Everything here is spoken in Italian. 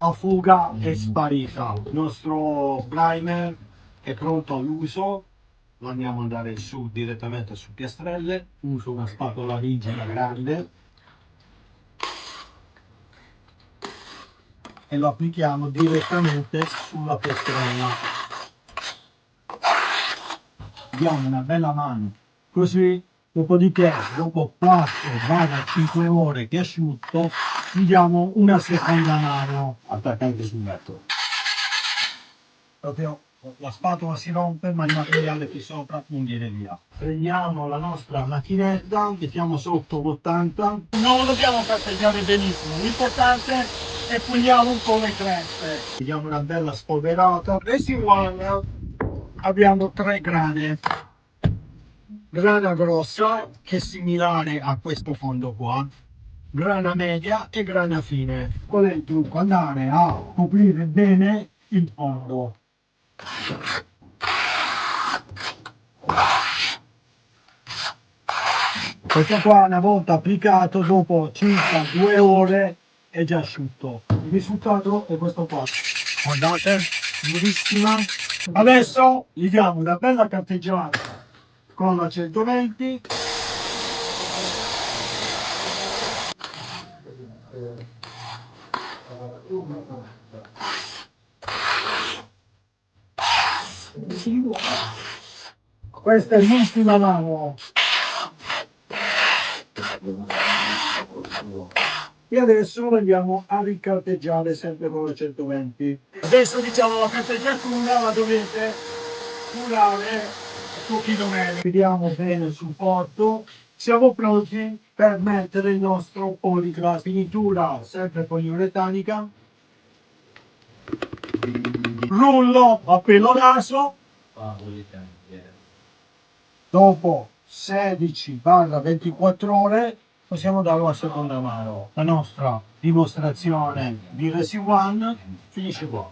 La fuga è sparita, il nostro primer è pronto all'uso, lo andiamo a andare su direttamente su piastrelle, uso una spatola rigida grande e lo applichiamo direttamente sulla piastrella. Diamo una bella mano, così dopodiché dopo 4-5 ore che è asciutto gli diamo una seconda mano attaccante sul metodo. Proprio la spatola si rompe ma il materiale qui sopra non viene via. Prendiamo la nostra macchinetta, mettiamo sotto l'80, non lo dobbiamo carteggiare benissimo, l'importante è puliamo un po' le creste. Gli diamo una bella spolverata. Residual abbiamo 3 grane. Grana grossa che è similare a questo fondo qua, grana media e grana fine. Qual è il trucco? Andare a coprire bene il fondo. Questo qua una volta applicato dopo circa 2 ore è già asciutto. Il risultato è questo qua. Guardate, durissima. Adesso gli diamo una bella carteggiata con la 120. Questa è l'ultima mano. E adesso andiamo a ricarteggiare sempre con la 120. Adesso diciamo la carteggiatura la dovete curare un pochino meglio. Vediamo bene il supporto. Siamo pronti per mettere il nostro polygraph. Finitura sempre poliuretanica. Rullo a pelo raso. Dopo 16-24 ore possiamo darlo a seconda mano. La nostra dimostrazione di Resi One finisce qua.